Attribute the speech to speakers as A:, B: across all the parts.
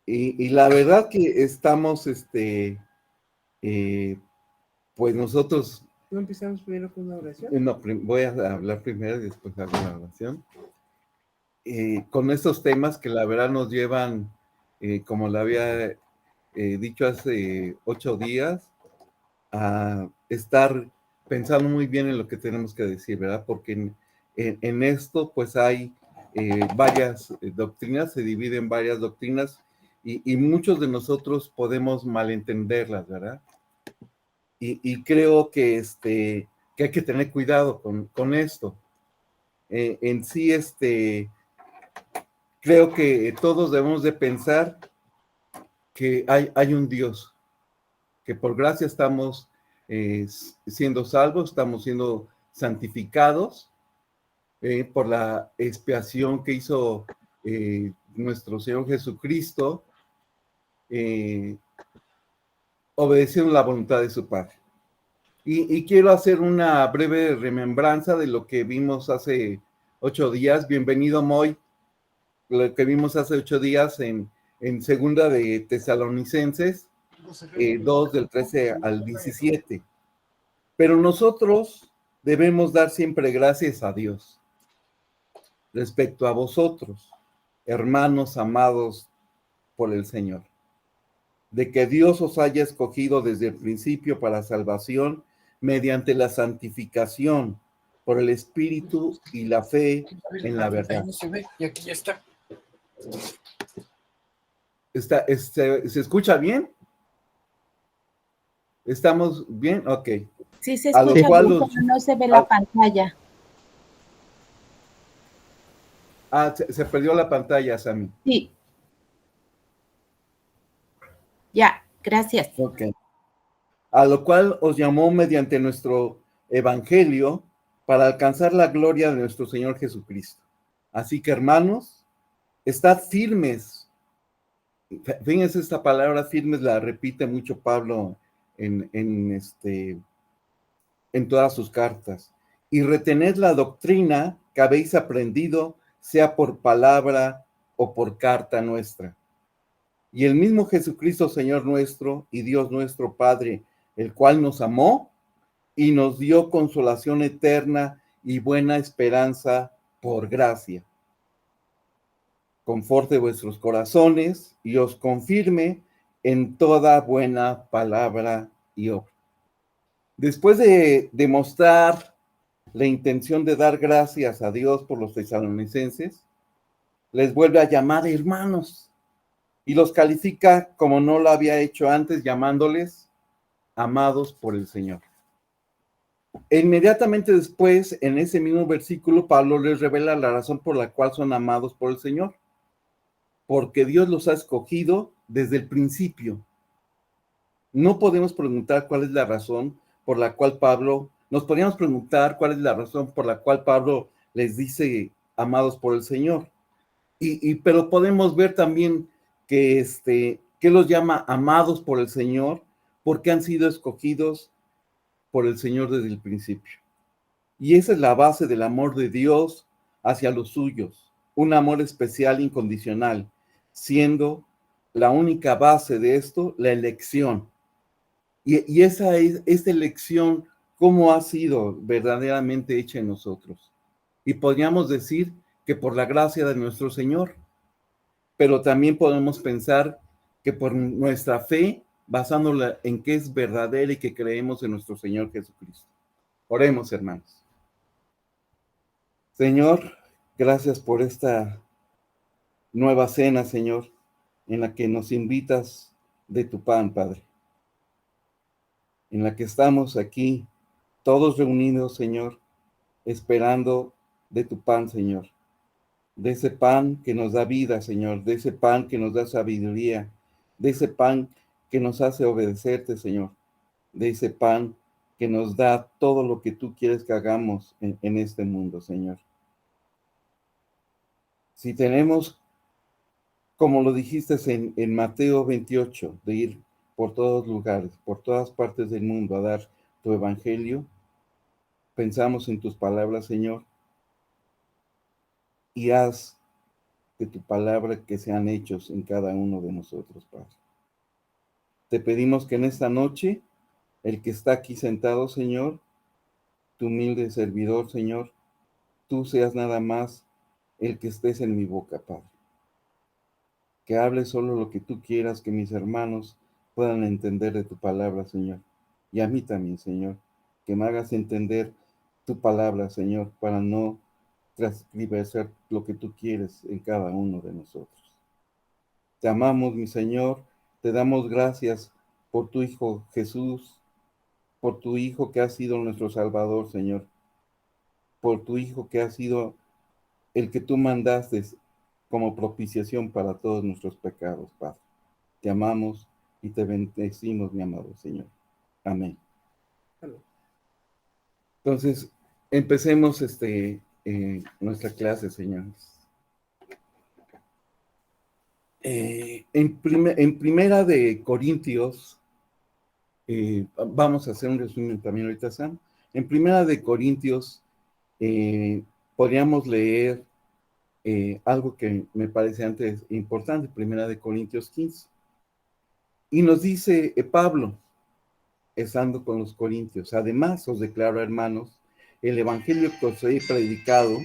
A: Y la verdad que estamos, pues nosotros...
B: ¿No empezamos primero con una oración?
A: No, voy a hablar primero y después hago la oración. Con estos temas que la verdad nos llevan, como le había dicho hace 8 días, a estar pensando muy bien en lo que tenemos que decir, ¿verdad? Porque en esto pues hay varias doctrinas, se dividen varias doctrinas y muchos de nosotros podemos malentenderlas, ¿verdad? Y creo que hay que tener cuidado con esto. En sí, creo que todos debemos de pensar que hay un Dios, que por gracia estamos siendo salvos, estamos siendo santificados por la expiación que hizo nuestro Señor Jesucristo, obedeciendo la voluntad de su Padre. Y quiero hacer una breve remembranza de lo que vimos hace 8 días. Bienvenido, Moy. Lo que vimos hace 8 días en segunda de Tesalonicenses 2 del 13 al 17. Pero nosotros debemos dar siempre gracias a Dios respecto a vosotros, hermanos amados por el Señor, de que Dios os haya escogido desde el principio para salvación mediante la santificación por el Espíritu y la fe en la verdad.
B: No se ve, y aquí ya está.
A: ¿Se escucha bien? ¿Estamos bien? Ok.
C: Sí se
A: A lo
C: escucha
A: cual
C: bien, pero no se ve la pantalla.
A: Se perdió la pantalla, Sammy.
C: Sí. Ya, gracias.
A: Ok. A lo cual os llamó mediante nuestro evangelio para alcanzar la gloria de nuestro Señor Jesucristo. Así que, hermanos, estad firmes. Fíjense, esta palabra firmes la repite mucho Pablo en todas sus cartas. Y retened la doctrina que habéis aprendido, sea por palabra o por carta nuestra. Y el mismo Jesucristo, Señor nuestro y Dios nuestro Padre, el cual nos amó y nos dio consolación eterna y buena esperanza por gracia. Conforte vuestros corazones y os confirme en toda buena palabra y obra. Después de demostrar la intención de dar gracias a Dios por los tesalonicenses, les vuelve a llamar hermanos y los califica como no lo había hecho antes, llamándoles amados por el Señor. E inmediatamente después, en ese mismo versículo, Pablo les revela la razón por la cual son amados por el Señor. Porque Dios los ha escogido desde el principio. No podemos preguntar cuál es la razón por la cual nos podríamos preguntar cuál es la razón por la cual Pablo les dice amados por el Señor. Pero podemos ver también que los llama amados por el Señor porque han sido escogidos por el Señor desde el principio. Y esa es la base del amor de Dios hacia los suyos, un amor especial incondicional, siendo la única base de esto la elección. Y esa elección, ¿cómo ha sido verdaderamente hecha en nosotros? Y podríamos decir que por la gracia de nuestro Señor, pero también podemos pensar que por nuestra fe, basándola en que es verdadera y que creemos en nuestro Señor Jesucristo. Oremos, hermanos. Señor, gracias por esta nueva cena, Señor, en la que nos invitas de tu pan, Padre. En la que estamos aquí, todos reunidos, Señor, esperando de tu pan, Señor. De ese pan que nos da vida, Señor. De ese pan que nos da sabiduría. De ese pan que nos hace obedecerte, Señor. De ese pan que nos da todo lo que tú quieres que hagamos en este mundo, Señor. Si tenemos, como lo dijiste en Mateo 28, de ir por todos lugares, por todas partes del mundo a dar tu evangelio, pensamos en tus palabras, Señor, y haz de tu palabra que sean hechos en cada uno de nosotros, Padre. Te pedimos que en esta noche, el que está aquí sentado, Señor, tu humilde servidor, Señor, tú seas nada más el que estés en mi boca, Padre. Que hable solo lo que tú quieras, que mis hermanos puedan entender de tu palabra, Señor. Y a mí también, Señor, que me hagas entender tu palabra, Señor, para no transcribir lo que tú quieres en cada uno de nosotros. Te amamos, mi Señor, te damos gracias por tu Hijo Jesús, por tu Hijo que ha sido nuestro Salvador, Señor, por tu Hijo que ha sido el que tú mandaste como propiciación para todos nuestros pecados, Padre. Te amamos y te bendecimos, mi amado Señor. Amén. Entonces, empecemos nuestra clase, señores. En primera de Corintios, vamos a hacer un resumen también ahorita, Sam. En primera de Corintios, podríamos leer algo que me parece antes importante, primera de Corintios 15. Y nos dice Pablo, estando con los corintios: además os declaro, hermanos, el evangelio que os he predicado,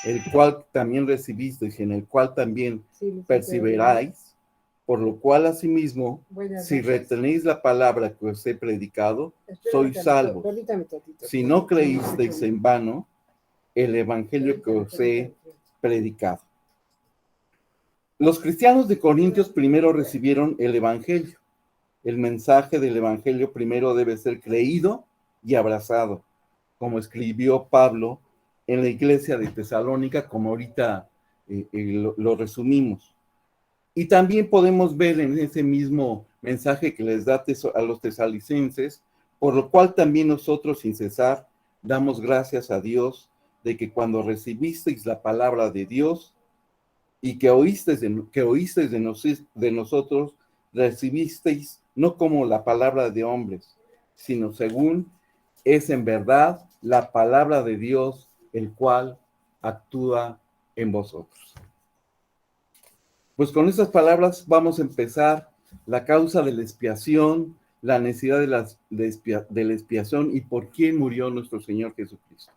A: el cual también recibisteis y en el cual también perseveráis, por lo cual asimismo, si retenéis la palabra que os he predicado, sois salvos. Si no creísteis en vano el evangelio que os he predicado. Los cristianos de Corintios primero recibieron el evangelio. El mensaje del evangelio primero debe ser creído y abrazado, como escribió Pablo en la iglesia de Tesalónica, como ahorita lo resumimos. Y también podemos ver en ese mismo mensaje que les da a los tesalonicenses, por lo cual también nosotros sin cesar damos gracias a Dios de que cuando recibisteis la palabra de Dios y que oísteis de nosotros, recibisteis no como la palabra de hombres, sino según es en verdad la palabra de Dios, el cual actúa en vosotros. Pues con estas palabras vamos a empezar la causa de la expiación, la necesidad de la expiación y por quién murió nuestro Señor Jesucristo.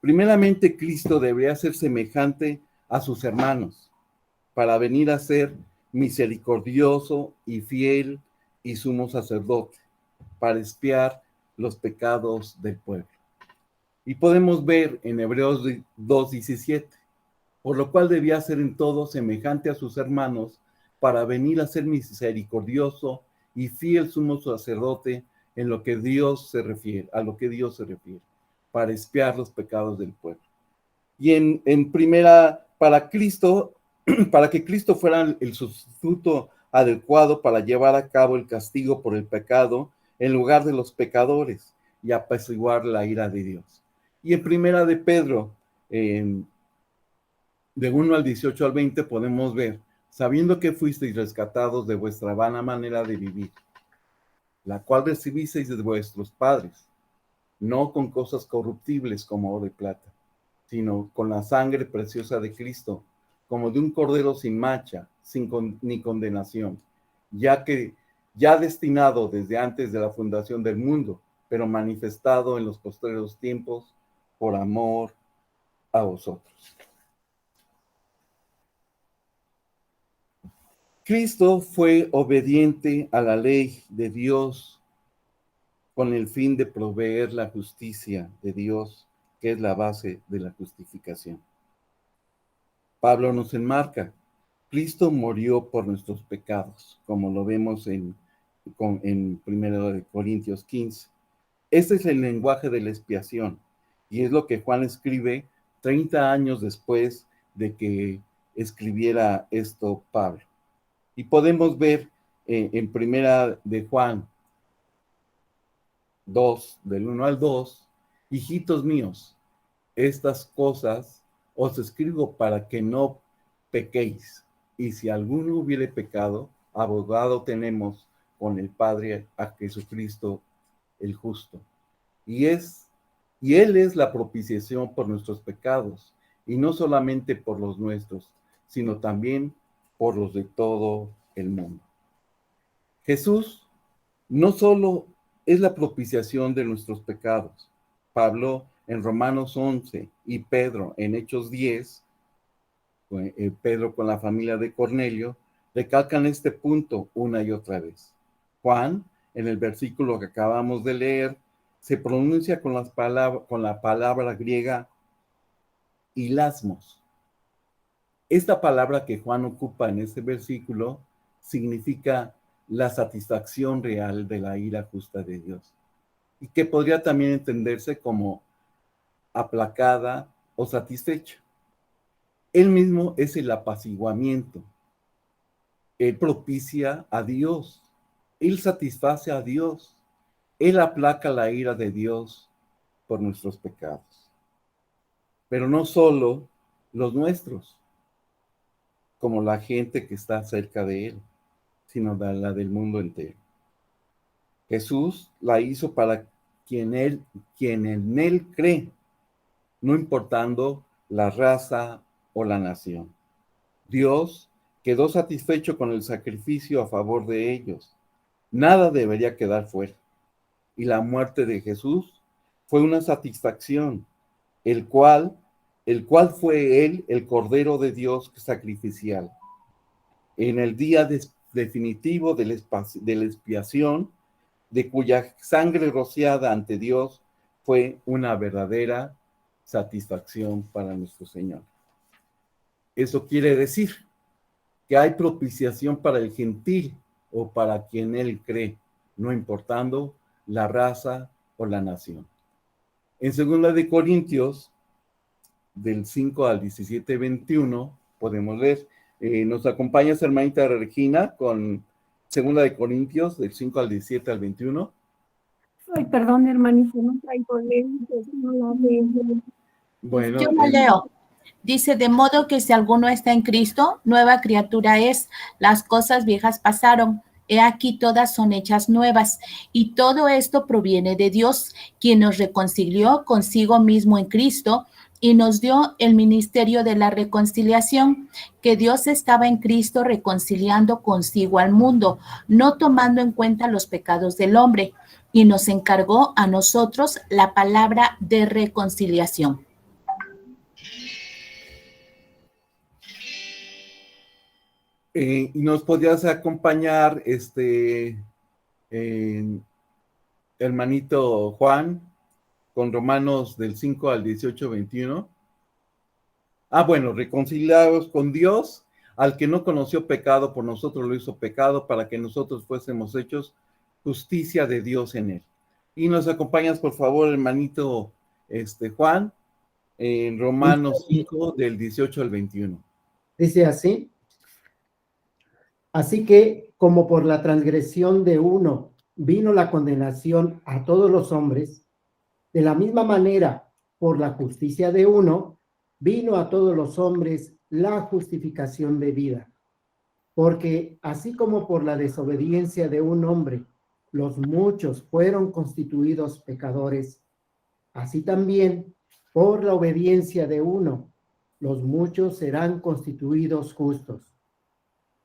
A: Primeramente, Cristo debería ser semejante a sus hermanos para venir a ser misericordioso y fiel y sumo sacerdote para expiar los pecados del pueblo. Y podemos ver en Hebreos 2:17, por lo cual debía ser en todo semejante a sus hermanos para venir a ser misericordioso y fiel sumo sacerdote en lo que Dios se refiere, para expiar los pecados del pueblo. Y en primera, para Cristo, para que Cristo fuera el sustituto adecuado para llevar a cabo el castigo por el pecado en lugar de los pecadores y apaciguar la ira de Dios. Y en primera de Pedro, de 1 al 18 al 20, podemos ver: sabiendo que fuisteis rescatados de vuestra vana manera de vivir, la cual recibisteis de vuestros padres, no con cosas corruptibles como oro y plata, sino con la sangre preciosa de Cristo, como de un cordero sin mancha, ni condenación, ya destinado desde antes de la fundación del mundo, pero manifestado en los postreros tiempos por amor a vosotros. Cristo fue obediente a la ley de Dios con el fin de proveer la justicia de Dios, que es la base de la justificación. Pablo nos enmarca: Cristo murió por nuestros pecados, como lo vemos en 1 Corintios 15. Este es el lenguaje de la expiación, y es lo que Juan escribe 30 años después de que escribiera esto Pablo. Y podemos ver en primera de Juan 2, del 1 al 2, hijitos míos, estas cosas os escribo para que no pequéis. Y si alguno hubiere pecado, abogado tenemos con el Padre, a Jesucristo el justo. Y Él es la propiciación por nuestros pecados, y no solamente por los nuestros, sino también por los de todo el mundo. Jesús no solo es la propiciación de nuestros pecados. Pablo en Romanos 11 y Pedro en Hechos 10, Pedro con la familia de Cornelio, recalcan este punto una y otra vez. Juan, en el versículo que acabamos de leer, se pronuncia con la palabra griega hilasmos. Esta palabra que Juan ocupa en este versículo significa la satisfacción real de la ira justa de Dios, y que podría también entenderse como aplacada o satisfecha. Él mismo es el apaciguamiento. Él propicia a Dios. Él satisface a Dios. Él aplaca la ira de Dios por nuestros pecados. Pero no solo los nuestros, como la gente que está cerca de Él, sino la del mundo entero. Jesús la hizo para quien en Él cree, no importando la raza o la nación. Dios quedó satisfecho con el sacrificio a favor de ellos. Nada debería quedar fuera. Y la muerte de Jesús fue una satisfacción, el cual fue Él el Cordero de Dios sacrificial. En el día definitivo de la expiación, de cuya sangre rociada ante Dios fue una verdadera satisfacción para nuestro Señor. Eso quiere decir que hay propiciación para el gentil o para quien él cree, no importando la raza o la nación. En 2 de Corintios, del 5 al 17, 21, podemos leer, nos acompaña hermanita Regina con 2 de Corintios, del 5 al 17 al 21.
D: Ay, perdón, hermanito, no traigo lentes, no la veo.
A: Bueno,
C: Yo lo leo. Dice, de modo que si alguno está en Cristo, nueva criatura es. Las cosas viejas pasaron. He aquí todas son hechas nuevas. Y todo esto proviene de Dios, quien nos reconcilió consigo mismo en Cristo y nos dio el ministerio de la reconciliación, que Dios estaba en Cristo reconciliando consigo al mundo, no tomando en cuenta los pecados del hombre, y nos encargó a nosotros la palabra de reconciliación.
A: Y nos podrías acompañar, hermanito Juan, con Romanos del 5 al 18, 21. Bueno, reconciliados con Dios, al que no conoció pecado, por nosotros lo hizo pecado, para que nosotros fuésemos hechos justicia de Dios en él. Y nos acompañas, por favor, hermanito Juan, en Romanos 5, del 18 al 21.
E: Dice así: así que, como por la transgresión de uno vino la condenación a todos los hombres, de la misma manera, por la justicia de uno, vino a todos los hombres la justificación de vida. Porque así como por la desobediencia de un hombre, los muchos fueron constituidos pecadores, así también, por la obediencia de uno, los muchos serán constituidos justos.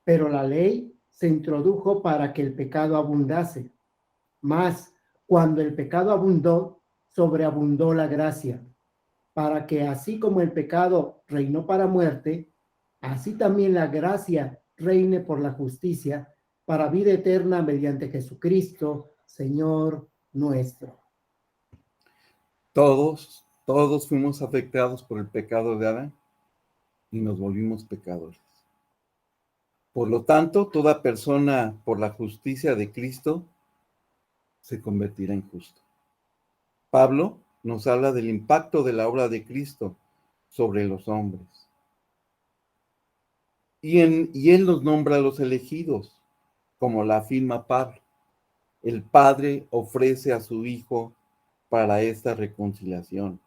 E: Pero la ley se introdujo para que el pecado abundase. Mas, cuando el pecado abundó, sobreabundó la gracia, para que así como el pecado reinó para muerte, así también la gracia reine por la justicia, para vida eterna mediante Jesucristo, Señor nuestro.
A: Todos fuimos afectados por el pecado de Adán y nos volvimos pecadores. Por lo tanto, toda persona por la justicia de Cristo se convertirá en justo. Pablo nos habla del impacto de la obra de Cristo sobre los hombres. Y él nos nombra a los elegidos, como la afirma Pablo. El Padre ofrece a su Hijo para esta reconciliación,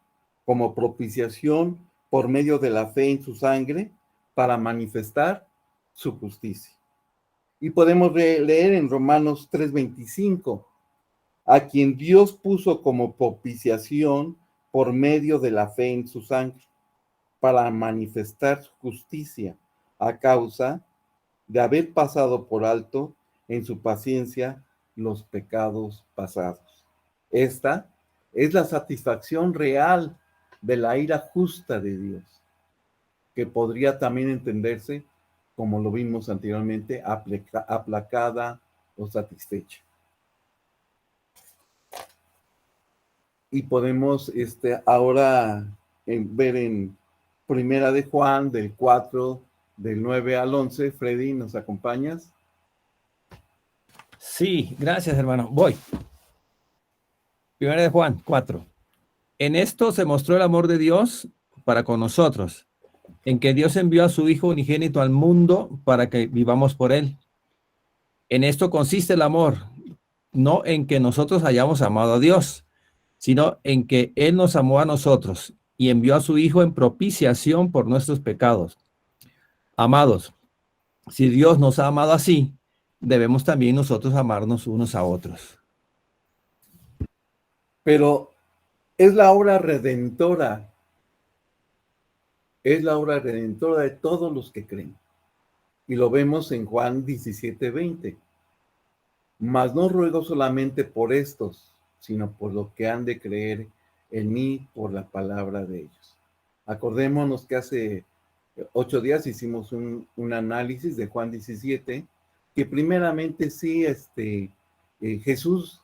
A: como propiciación por medio de la fe en su sangre, para manifestar su justicia. Y podemos leer en Romanos 3:25, a quien Dios puso como propiciación por medio de la fe en su sangre, para manifestar su justicia, a causa de haber pasado por alto en su paciencia los pecados pasados. Esta es la satisfacción real de la ira justa de Dios, que podría también entenderse, como lo vimos anteriormente, aplacada o satisfecha. Y podemos ahora ver en Primera de Juan, del 4, del 9 al 11. Freddy, ¿nos acompañas?
F: Sí, gracias, hermano. Voy. Primera de Juan 4. En esto se mostró el amor de Dios para con nosotros, en que Dios envió a su Hijo unigénito al mundo para que vivamos por él. En esto consiste el amor, no en que nosotros hayamos amado a Dios, sino en que Él nos amó a nosotros y envió a su Hijo en propiciación por nuestros pecados. Amados, si Dios nos ha amado así, debemos también nosotros amarnos unos a otros.
A: Pero es la obra redentora. Es la obra redentora de todos los que creen. Y lo vemos en Juan 17:20. Mas no ruego solamente por estos, sino por lo que han de creer en mí por la palabra de ellos. Acordémonos que hace 8 días hicimos un análisis de Juan 17, que primeramente sí, Jesús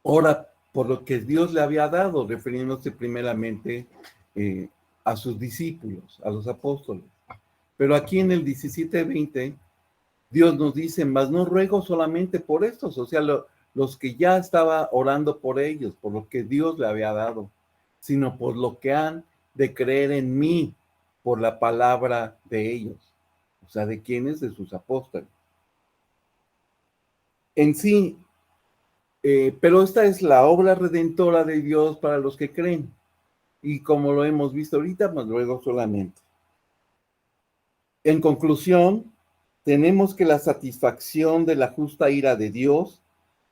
A: ora por lo que Dios le había dado, refiriéndose primeramente a sus discípulos, a los apóstoles. Pero aquí en el 17:20, Dios nos dice, mas no ruego solamente por estos, o sea, los que ya estaba orando por ellos, por lo que Dios le había dado, sino por lo que han de creer en mí, por la palabra de ellos. O sea, ¿de quiénes? De sus apóstoles. En sí, pero esta es la obra redentora de Dios para los que creen. Y como lo hemos visto ahorita, mas luego solamente. En conclusión, tenemos que la satisfacción de la justa ira de Dios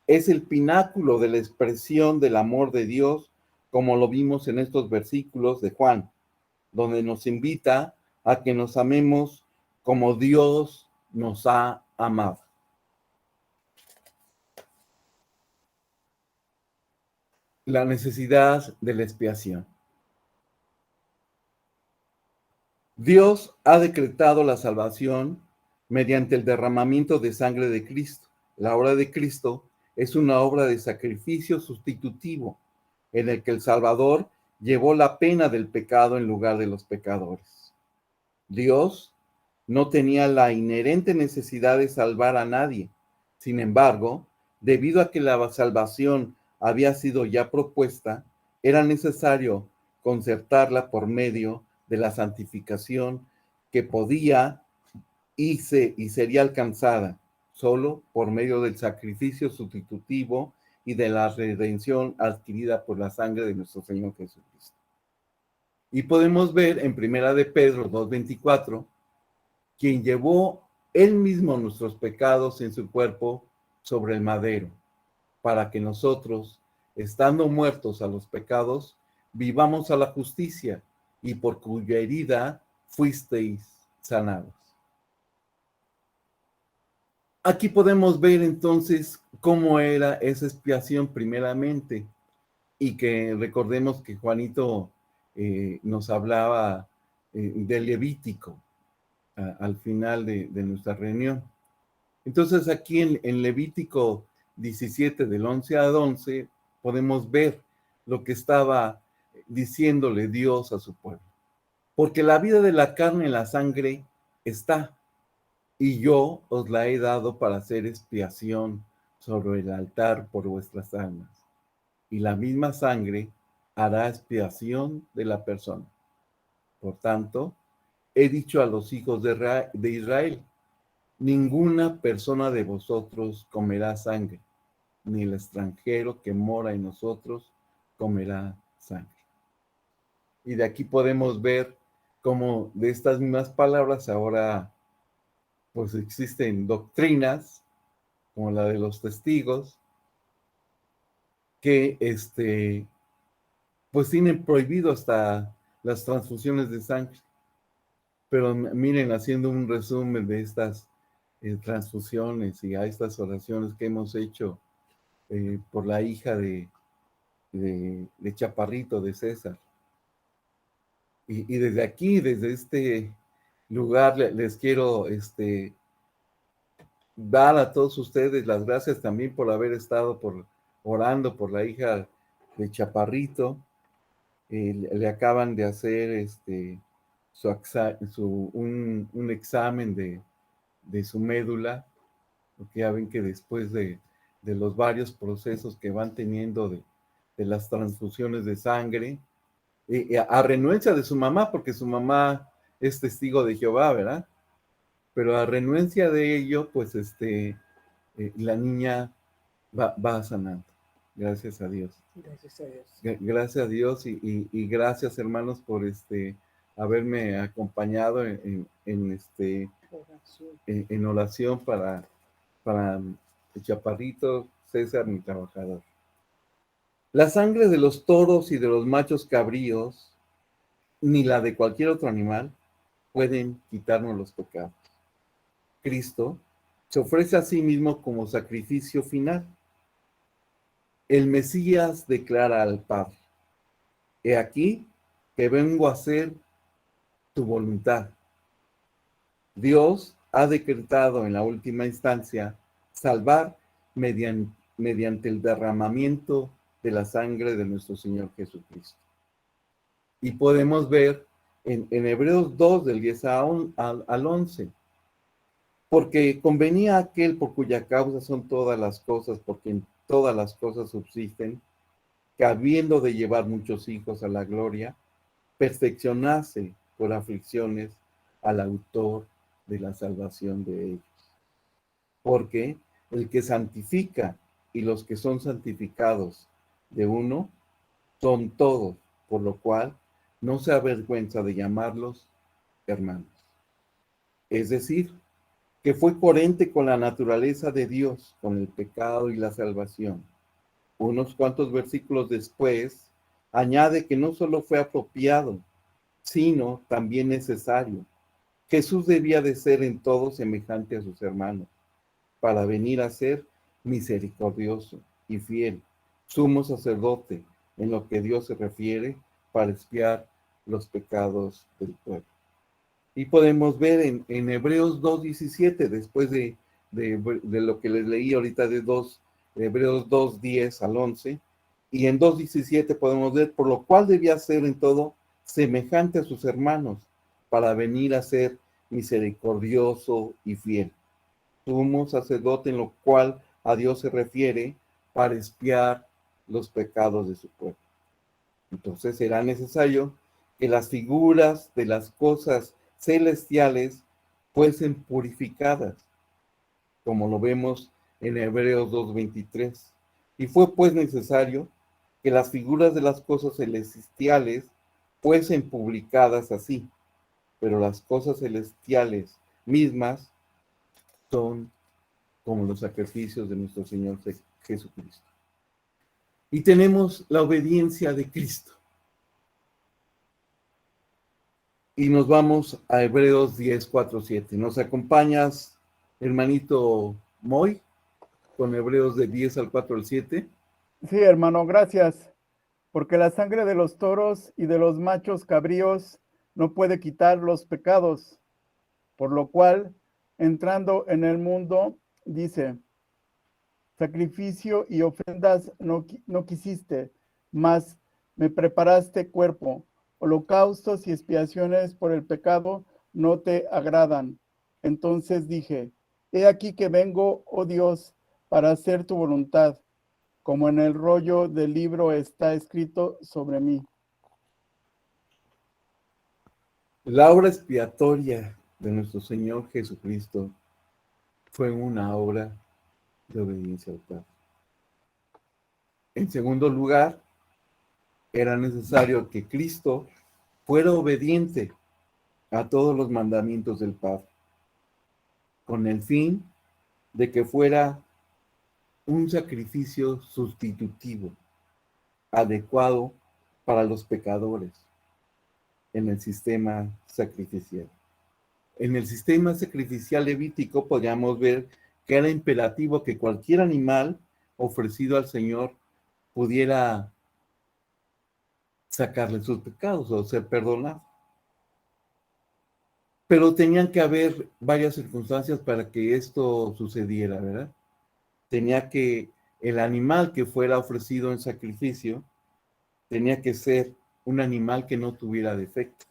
A: es el pináculo de la expresión del amor de Dios, como lo vimos en estos versículos de Juan, donde nos invita a que nos amemos como Dios nos ha amado. La necesidad de la expiación. Dios ha decretado la salvación mediante el derramamiento de sangre de Cristo. La obra de Cristo es una obra de sacrificio sustitutivo, en el que el Salvador llevó la pena del pecado en lugar de los pecadores. Dios no tenía la inherente necesidad de salvar a nadie. Sin embargo, debido a que la salvación había sido ya propuesta, era necesario concertarla por medio de la santificación que podía y sería alcanzada solo por medio del sacrificio sustitutivo y de la redención adquirida por la sangre de nuestro Señor Jesucristo. Y podemos ver en Primera de Pedro 2:24, quien llevó él mismo nuestros pecados en su cuerpo sobre el madero, para que nosotros, estando muertos a los pecados, vivamos a la justicia, y por cuya herida fuisteis sanados. Aquí podemos ver entonces cómo era esa expiación primeramente, y que recordemos que Juanito nos hablaba del Levítico al final de nuestra reunión. Entonces aquí en Levítico 17 del 11 al 11 podemos ver lo que estaba diciéndole Dios a su pueblo. Porque la vida de la carne en la sangre está, y yo os la he dado para hacer expiación sobre el altar por vuestras almas. Y la misma sangre hará expiación de la persona. Por tanto, he dicho a los hijos de Israel, ninguna persona de vosotros comerá sangre, ni el extranjero que mora en nosotros comerá sangre. Y de aquí podemos ver cómo de estas mismas palabras ahora pues existen doctrinas como la de los testigos que pues tienen prohibido hasta las transfusiones de sangre, Pero miren, haciendo un resumen de estas transfusiones y a estas oraciones que hemos hecho por la hija de Chaparrito, de César. Y desde aquí, desde este lugar, les quiero dar a todos ustedes las gracias también por haber estado orando por la hija de Chaparrito. Le acaban de hacer un examen de su médula, porque ya ven que después de los varios procesos que van teniendo de las transfusiones de sangre, a renuencia de su mamá, porque su mamá es testigo de Jehová, ¿verdad? Pero a renuencia de ello, pues la niña va sanando. Gracias a Dios.
B: Gracias a Dios.
A: Gracias a Dios y gracias, hermanos, por haberme acompañado en oración para el Chaparrito, César, mi trabajador. La sangre de los toros y de los machos cabríos, ni la de cualquier otro animal, pueden quitarnos los pecados. Cristo se ofrece a sí mismo como sacrificio final. El Mesías declara al Padre: he aquí que vengo a hacer tu voluntad. Dios ha decretado en la última instancia salvar mediante el derramamiento de la sangre de nuestro Señor Jesucristo. Y podemos ver en Hebreos 2, del 10 al 11, porque convenía aquel por cuya causa son todas las cosas, porque en todas las cosas subsisten, que habiendo de llevar muchos hijos a la gloria, perfeccionase por aflicciones al autor de la salvación de ellos. Porque el que santifica y los que son santificados de uno son todos, por lo cual no se avergüenza de llamarlos hermanos. Es decir, que fue coherente con la naturaleza de Dios, con el pecado y la salvación. Unos cuantos versículos después, añade que no solo fue apropiado, sino también necesario. Jesús debía de ser en todo semejante a sus hermanos, para venir a ser misericordioso y fiel, sumo sacerdote en lo que Dios se refiere, para expiar los pecados del pueblo. Y podemos ver en Hebreos 2:17, después de lo que les leí ahorita de Hebreos 2:10 al 11, y en 2:17 podemos ver, por lo cual debía ser en todo semejante a sus hermanos, para venir a ser misericordioso y fiel, sumo sacerdote en lo cual a Dios se refiere, para expiar los pecados de su pueblo. Entonces será necesario que las figuras de las cosas celestiales fuesen purificadas, como lo vemos en Hebreos 2:23. Y fue pues necesario que las figuras de las cosas celestiales fuesen publicadas así, pero las cosas celestiales mismas son como los sacrificios de nuestro Señor Jesucristo. Y tenemos la obediencia de Cristo. Y nos vamos a Hebreos 10:4-7. ¿Nos acompañas, hermanito Moy, con Hebreos de 10 al 4 al 7?
G: Sí, hermano, gracias. Porque la sangre de los toros y de los machos cabríos no puede quitar los pecados, por lo cual, entrando en el mundo, dice: sacrificio y ofrendas no quisiste, mas me preparaste cuerpo. Holocaustos y expiaciones por el pecado no te agradan. Entonces dije: he aquí que vengo, oh Dios, para hacer tu voluntad, como en el rollo del libro está escrito sobre mí.
A: La obra expiatoria de nuestro Señor Jesucristo fue una obra de obediencia al Padre. En segundo lugar, era necesario que Cristo fuera obediente a todos los mandamientos del Padre, con el fin de que fuera un sacrificio sustitutivo, adecuado para los pecadores en el sistema sacrificial. En el sistema sacrificial levítico podríamos ver que era imperativo que cualquier animal ofrecido al Señor pudiera sacarle sus pecados o ser perdonado. Pero tenían que haber varias circunstancias para que esto sucediera, ¿verdad? Tenía que el animal que fuera ofrecido en sacrificio tenía que ser un animal que no tuviera defecto.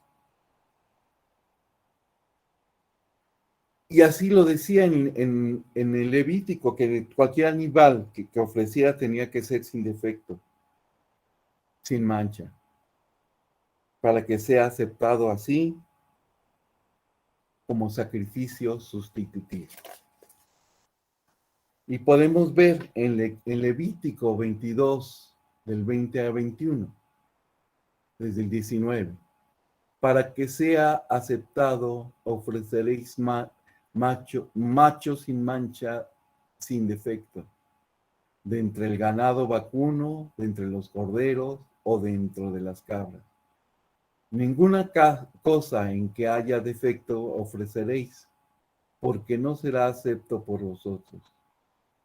A: Y así lo decía en el Levítico, que cualquier animal que ofreciera tenía que ser sin defecto, sin mancha, para que sea aceptado así como sacrificio sustitutivo. Y podemos ver en Levítico 22, del 20 a 21, desde el 19, para que sea aceptado, ofreceréis macho sin mancha, sin defecto, de entre el ganado vacuno, de entre los corderos o dentro de las cabras. Ninguna cosa en que haya defecto ofreceréis, porque no será acepto por vosotros.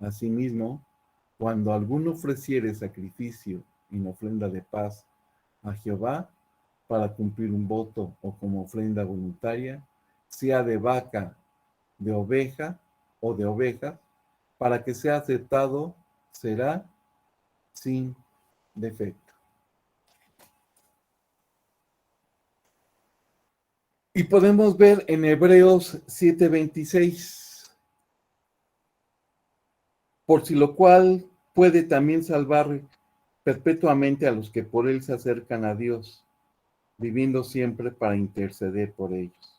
A: Asimismo, cuando alguno ofreciere sacrificio en ofrenda de paz a Jehová, para cumplir un voto o como ofrenda voluntaria, sea de vaca, de oveja o de ovejas, para que sea aceptado, será sin defecto. Y podemos ver en Hebreos 7:26, por si lo cual puede también salvar perpetuamente a los que por él se acercan a Dios, viviendo siempre para interceder por ellos.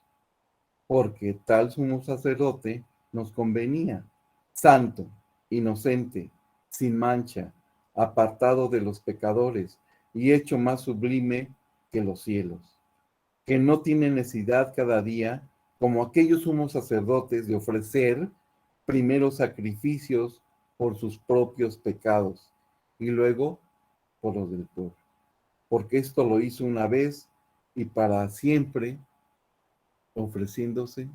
A: Porque tal sumo sacerdote nos convenía, santo, inocente, sin mancha, apartado de los pecadores y hecho más sublime que los cielos, que no tiene necesidad cada día, como aquellos sumos sacerdotes, de ofrecer primero sacrificios por sus propios pecados y luego por los del pueblo. Porque esto lo hizo una vez y para siempre, ofreciéndose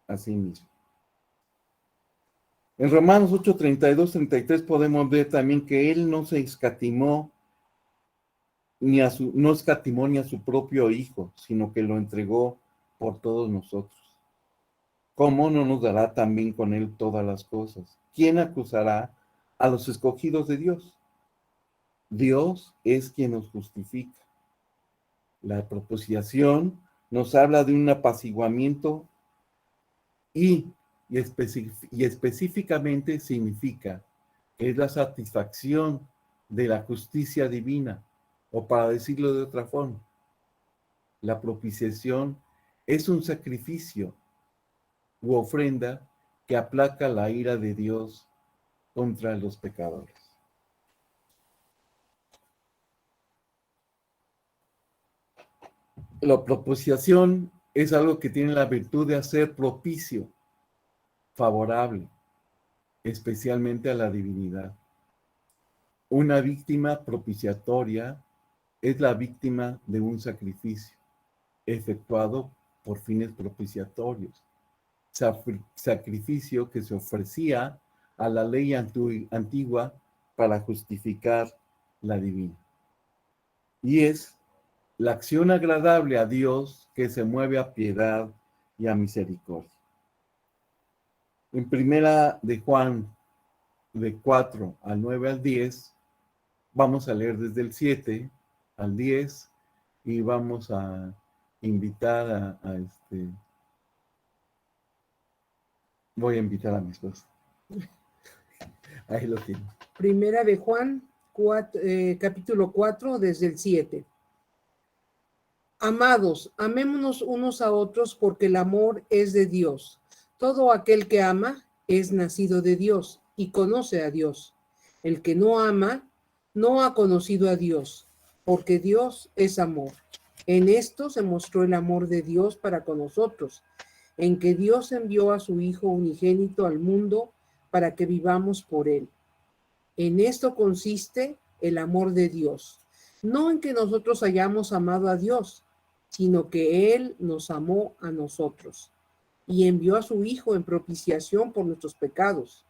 A: a sí mismo. En Romanos 8, 32, 33 podemos ver también que él no se escatimó no escatimó ni a su propio hijo, sino que lo entregó por todos nosotros. ¿Cómo no nos dará también con él todas las cosas? ¿Quién acusará a los escogidos de Dios? Dios es quien nos justifica. La propiciación nos habla de un apaciguamiento y específicamente significa que es la satisfacción de la justicia divina, o para decirlo de otra forma, la propiciación es un sacrificio u ofrenda que aplaca la ira de Dios contra los pecadores. La propiciación es algo que tiene la virtud de hacer propicio, favorable, especialmente a la divinidad. Una víctima propiciatoria es la víctima de un sacrificio efectuado por fines propiciatorios. Sacrificio que se ofrecía a la ley antigua para justificar la divina. Y es la acción agradable a Dios que se mueve a piedad y a misericordia. En primera de Juan, de 4 al 9 al 10, vamos a leer desde el 7 al 10 y vamos a invitar voy a invitar a mi esposa. Ahí lo tiene.
B: Primera de Juan, capítulo 4, desde el 7. Amados, amémonos unos a otros porque el amor es de Dios. Todo aquel que ama es nacido de Dios y conoce a Dios. El que no ama no ha conocido a Dios, porque Dios es amor. En esto se mostró el amor de Dios para con nosotros, en que Dios envió a su Hijo unigénito al mundo para que vivamos por él. En esto consiste el amor de Dios, no en que nosotros hayamos amado a Dios, sino que Él nos amó a nosotros y envió a su Hijo en propiciación por nuestros pecados.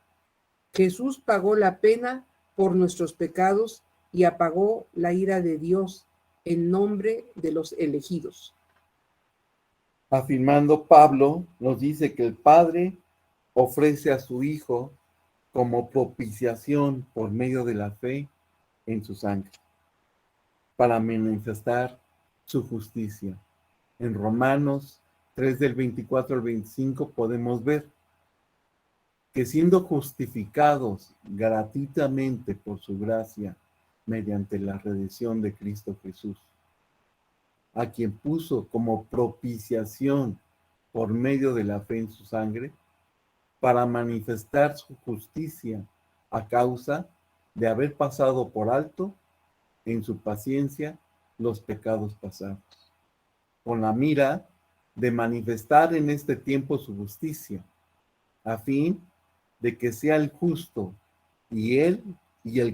B: Jesús pagó la pena por nuestros pecados y apagó la ira de Dios en nombre de los elegidos.
A: Afirmando, Pablo nos dice que el Padre ofrece a su Hijo como propiciación por medio de la fe en su sangre, para manifestar su justicia. En Romanos 3 del 24 al 25 podemos ver que siendo justificados gratuitamente por su gracia mediante la redención de Cristo Jesús, a quien puso como propiciación por medio de la fe en su sangre, para manifestar su justicia a causa de haber pasado por alto en su paciencia los pecados pasados, con la mira de manifestar en este tiempo su justicia, a fin de que sea el justo y el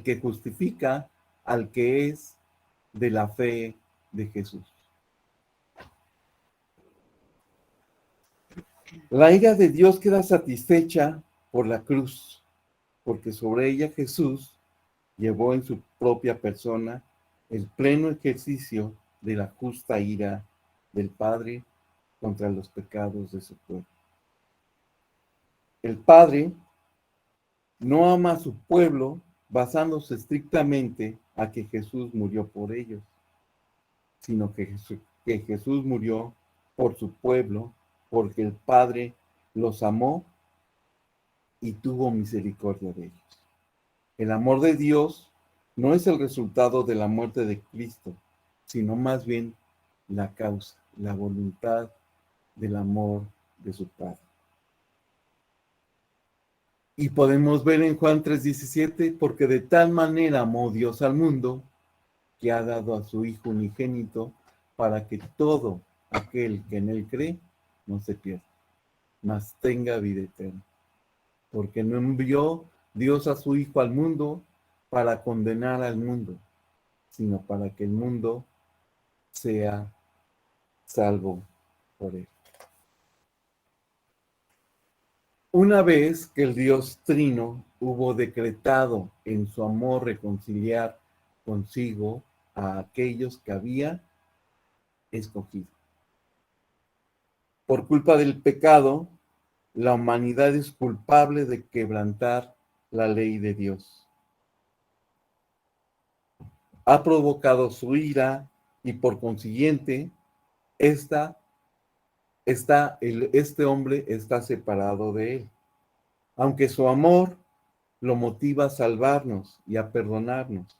A: que justifica al que es de la fe de Jesús. La ira de Dios queda satisfecha por la cruz, porque sobre ella Jesús llevó en su propia persona el pleno ejercicio de la justa ira del Padre contra los pecados de su pueblo. El Padre no ama a su pueblo basándose estrictamente a que Jesús murió por ellos, sino que Jesús murió por su pueblo, porque el Padre los amó y tuvo misericordia de ellos. El amor de Dios no es el resultado de la muerte de Cristo, sino más bien la causa, la voluntad del amor de su Padre. Y podemos ver en Juan 3:17, porque de tal manera amó Dios al mundo, que ha dado a su Hijo unigénito, para que todo aquel que en él cree no se pierda, mas tenga vida eterna. Porque no envió Dios a su Hijo al mundo para condenar al mundo, sino para que el mundo sea salvo por él. Una vez que el Dios Trino hubo decretado en su amor reconciliar consigo a aquellos que había escogido. Por culpa del pecado, la humanidad es culpable de quebrantar la ley de Dios. Ha provocado su ira y por consiguiente, este hombre está separado de él. Aunque su amor lo motiva a salvarnos y a perdonarnos.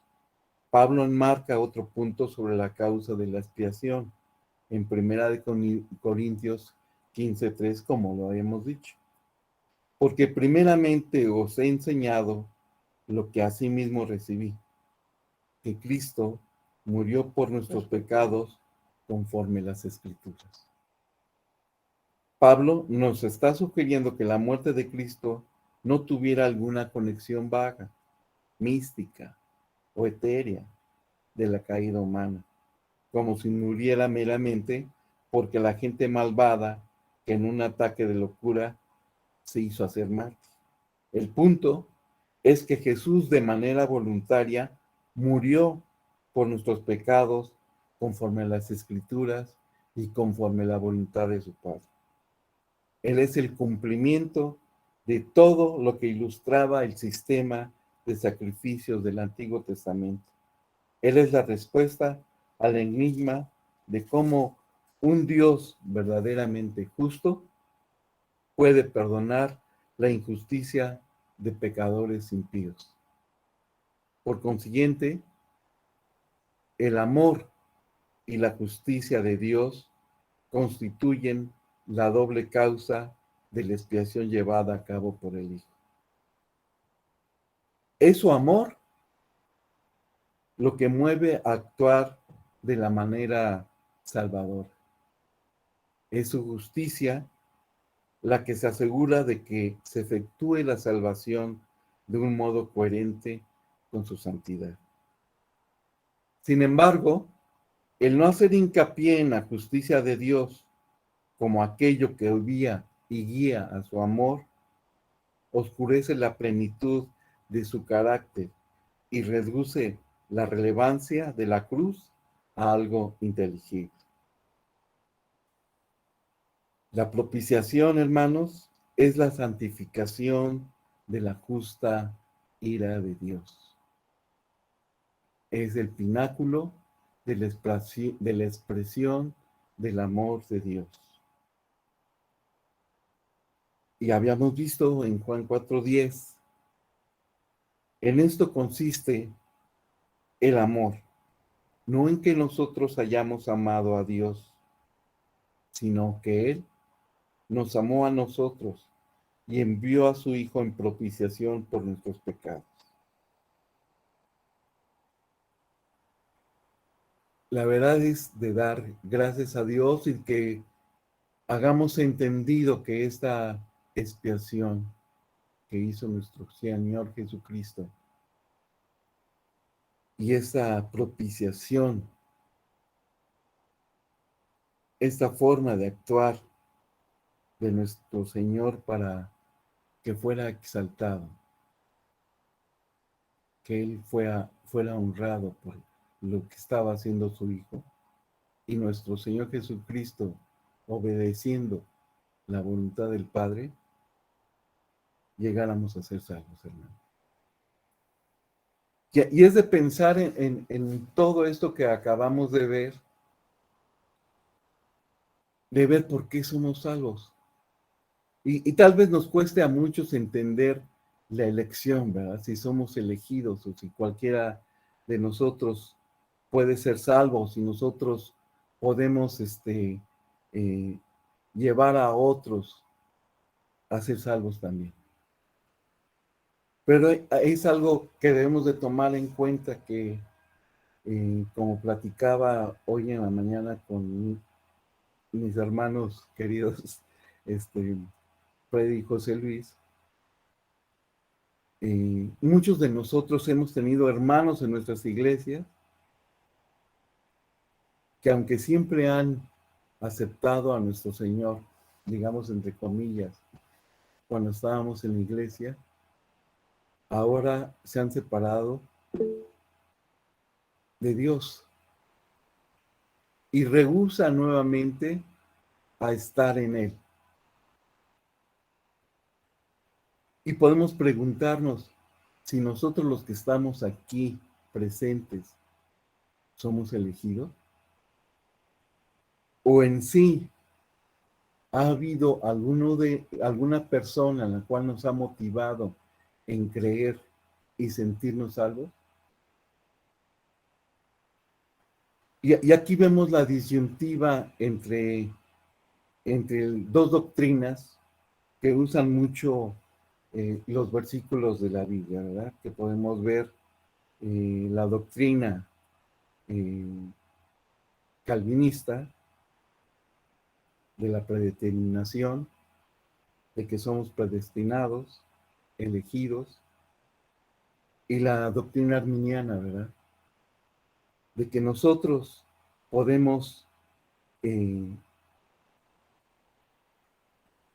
A: Pablo enmarca otro punto sobre la causa de la expiación en 1 Corintios 15:3, como lo habíamos dicho. Porque primeramente os he enseñado lo que asimismo recibí, que Cristo murió por nuestros pecados conforme las Escrituras. Pablo nos está sugiriendo que la muerte de Cristo no tuviera alguna conexión vaga, mística o etérea de la caída humana, como si muriera meramente porque la gente malvada que en un ataque de locura se hizo hacer mártir. El punto es que Jesús de manera voluntaria murió por nuestros pecados conforme a las Escrituras y conforme a la voluntad de su Padre. Él es el cumplimiento de todo lo que ilustraba el sistema de sacrificios del Antiguo Testamento. Él es la respuesta al enigma de cómo un Dios verdaderamente justo puede perdonar la injusticia de pecadores impíos. Por consiguiente, el amor y la justicia de Dios constituyen la doble causa de la expiación llevada a cabo por el Hijo. Es su amor lo que mueve a actuar de la manera salvadora. Es su justicia la que se asegura de que se efectúe la salvación de un modo coherente con su santidad. Sin embargo, el no hacer hincapié en la justicia de Dios como aquello que había y guía a su amor, oscurece la plenitud de su carácter y reduce la relevancia de la cruz a algo inteligible. La propiciación, hermanos, es la santificación de la justa ira de Dios. Es el pináculo de la expresión del amor de Dios. Y habíamos visto en Juan 4:10, en esto consiste el amor, no en que nosotros hayamos amado a Dios, sino que Él nos amó a nosotros y envió a su Hijo en propiciación por nuestros pecados. La verdad es de dar gracias a Dios y que hagamos entendido que esta expiación que hizo nuestro Señor Jesucristo y esta propiciación, esta forma de actuar de nuestro Señor para que fuera exaltado, que Él fuera honrado por lo que estaba haciendo su Hijo, y nuestro Señor Jesucristo, obedeciendo la voluntad del Padre, llegáramos a ser salvos, hermano. Y es de pensar en todo esto que acabamos de ver por qué somos salvos. Y tal vez nos cueste a muchos entender la elección, ¿verdad? Si somos elegidos o si cualquiera de nosotros puede ser salvo, si nosotros podemos llevar a otros a ser salvos también. Pero es algo que debemos de tomar en cuenta que, como platicaba hoy en la mañana con mis hermanos queridos, Freddy y José Luis, muchos de nosotros hemos tenido hermanos en nuestras iglesias que aunque siempre han aceptado a nuestro Señor, digamos entre comillas, cuando estábamos en la iglesia, ahora se han separado de Dios y rehúsan nuevamente a estar en Él. Y podemos preguntarnos si nosotros los que estamos aquí presentes somos elegidos, o en sí ha habido alguna persona en la cual nos ha motivado en creer y sentirnos salvos. Y aquí vemos la disyuntiva entre dos doctrinas que usan mucho los versículos de la Biblia, ¿verdad? Que podemos ver la doctrina calvinista de la predeterminación, de que somos predestinados, elegidos, y la doctrina arminiana, ¿verdad? De que nosotros podemos,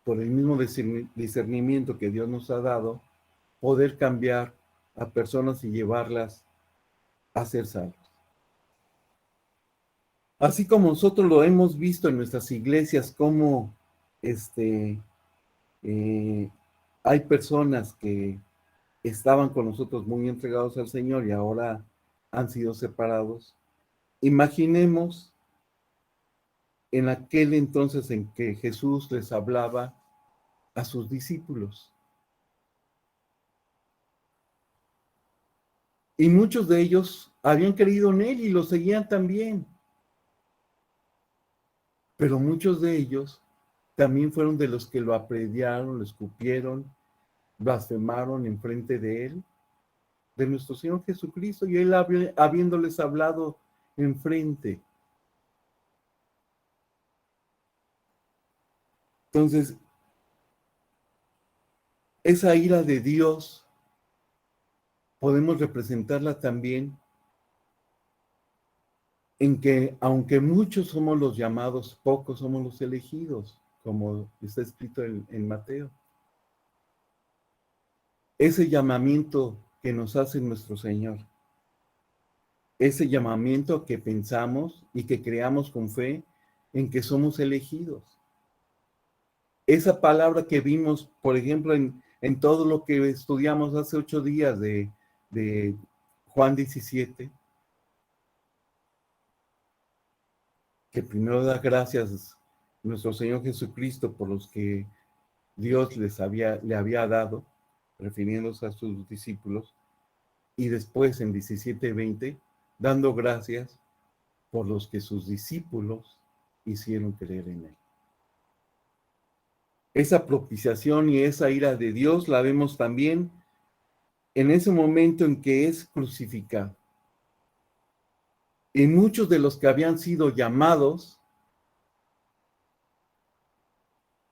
A: por el mismo discernimiento que Dios nos ha dado, poder cambiar a personas y llevarlas a ser salvos. Así como nosotros lo hemos visto en nuestras iglesias, como hay personas que estaban con nosotros muy entregados al Señor y ahora han sido separados. Imaginemos en aquel entonces en que Jesús les hablaba a sus discípulos. Y muchos de ellos habían creído en Él y lo seguían también. Pero muchos de ellos también fueron de los que lo apedrearon, lo escupieron, blasfemaron en frente de Él, de nuestro Señor Jesucristo, y Él habiéndoles hablado en frente. Entonces, esa ira de Dios podemos representarla también en que, aunque muchos somos los llamados, pocos somos los elegidos, como está escrito en Mateo. Ese llamamiento que nos hace nuestro Señor, ese llamamiento que pensamos y que creamos con fe en que somos elegidos. Esa palabra que vimos, por ejemplo, en todo lo que estudiamos hace 8 días de Juan 17, que primero da gracias nuestro Señor Jesucristo por los que Dios le había dado, refiriéndose a sus discípulos, y después en 17:20, dando gracias por los que sus discípulos hicieron creer en él. Esa propiciación y esa ira de Dios la vemos también en ese momento en que es crucificado. Y muchos de los que habían sido llamados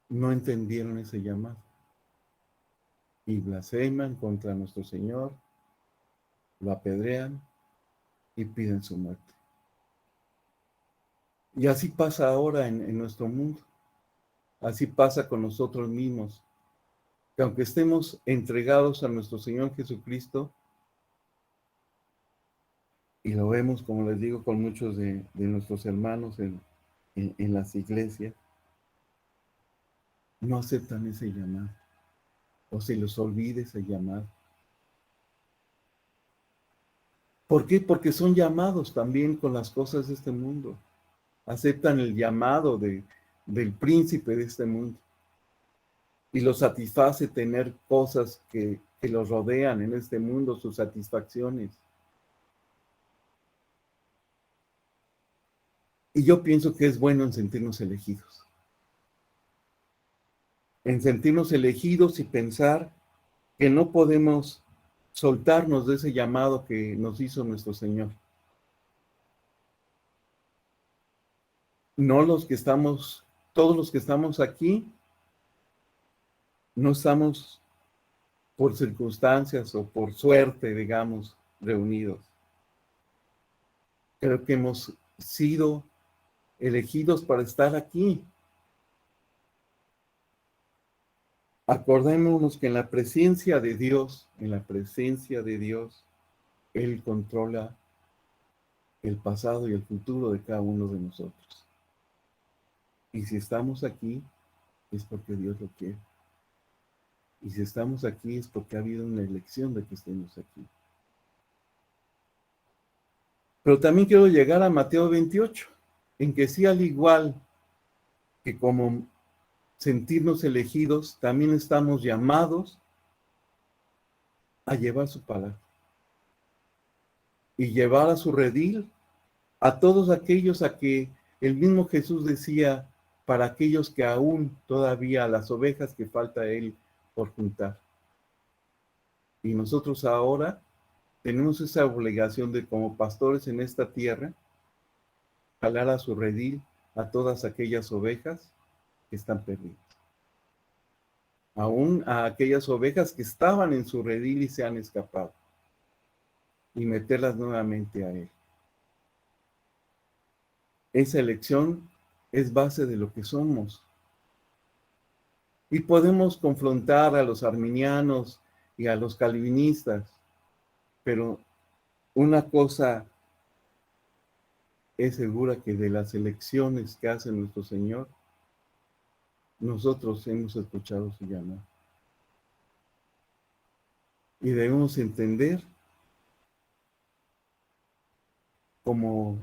A: no entendieron ese llamado y blasfeman contra nuestro Señor, lo apedrean y piden su muerte. Y así pasa ahora en nuestro mundo. Así pasa con nosotros mismos, que aunque estemos entregados a nuestro Señor Jesucristo, y lo vemos, como les digo, con muchos de nuestros hermanos en las iglesias, no aceptan ese llamado, o se les olvida ese llamado. ¿Por qué? Porque son llamados también con las cosas de este mundo. Aceptan el llamado del príncipe de este mundo. Y los satisface tener cosas que los rodean en este mundo, sus satisfacciones. Y yo pienso que es bueno en sentirnos elegidos. En sentirnos elegidos y pensar que no podemos soltarnos de ese llamado que nos hizo nuestro Señor. No los que estamos, todos los que estamos aquí, no estamos por circunstancias o por suerte, digamos, reunidos. Creo que hemos sido elegidos para estar aquí. Acordémonos que en la presencia de Dios, Él controla el pasado y el futuro de cada uno de nosotros. Y si estamos aquí, es porque Dios lo quiere. Y si estamos aquí, es porque ha habido una elección de que estemos aquí. Pero también quiero llegar a Mateo 28, en que sí, al igual que como sentirnos elegidos, también estamos llamados a llevar su palabra y llevar a su redil a todos aquellos a que el mismo Jesús decía, para aquellos que aún todavía las ovejas que falta él por juntar. Y nosotros ahora tenemos esa obligación de, como pastores en esta tierra, jalar a su redil a todas aquellas ovejas que están perdidas. Aún a aquellas ovejas que estaban en su redil y se han escapado. Y meterlas nuevamente a él. Esa elección es base de lo que somos. Y podemos confrontar a los arminianos y a los calvinistas, pero una cosa es segura, que de las elecciones que hace nuestro Señor, nosotros hemos escuchado su llamado. Y debemos entender, como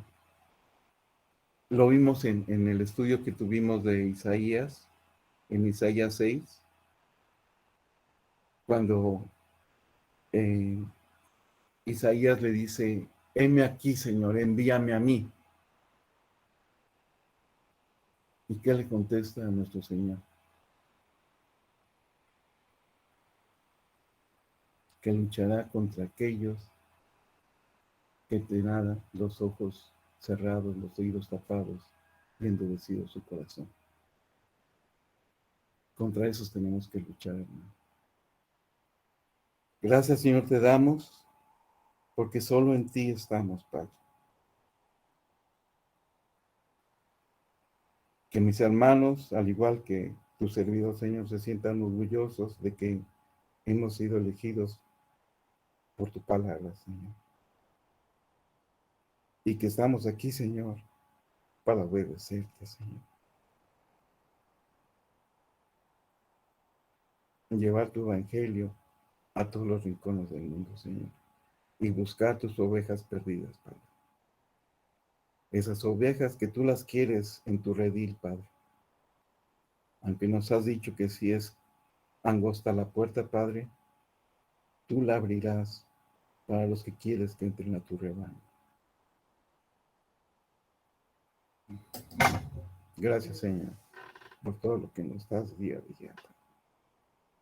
A: lo vimos en el estudio que tuvimos de Isaías, en Isaías 6, cuando Isaías le dice, heme aquí, Señor, envíame a mí. ¿Y qué le contesta a nuestro Señor? Que luchará contra aquellos que tendrán los ojos cerrados, los oídos tapados y endurecido su corazón. Contra esos tenemos que luchar, hermano. Gracias, Señor, te damos, porque solo en ti estamos, Padre. Que mis hermanos, al igual que tu servidor, Señor, se sientan orgullosos de que hemos sido elegidos por tu palabra, Señor. Y que estamos aquí, Señor, para obedecerte, Señor. Llevar tu evangelio a todos los rincones del mundo, Señor. Y buscar tus ovejas perdidas, Padre. Esas ovejas que tú las quieres en tu redil, Padre. Aunque nos has dicho que si es angosta la puerta, Padre, tú la abrirás para los que quieres que entren a tu rebaño. Gracias, Señor, por todo lo que nos das día a día.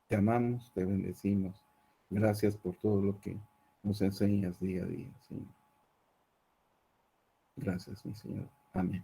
A: Te amamos, te bendecimos. Gracias por todo lo que nos enseñas día a día, Señor. Gracias, mi Señor. Amén.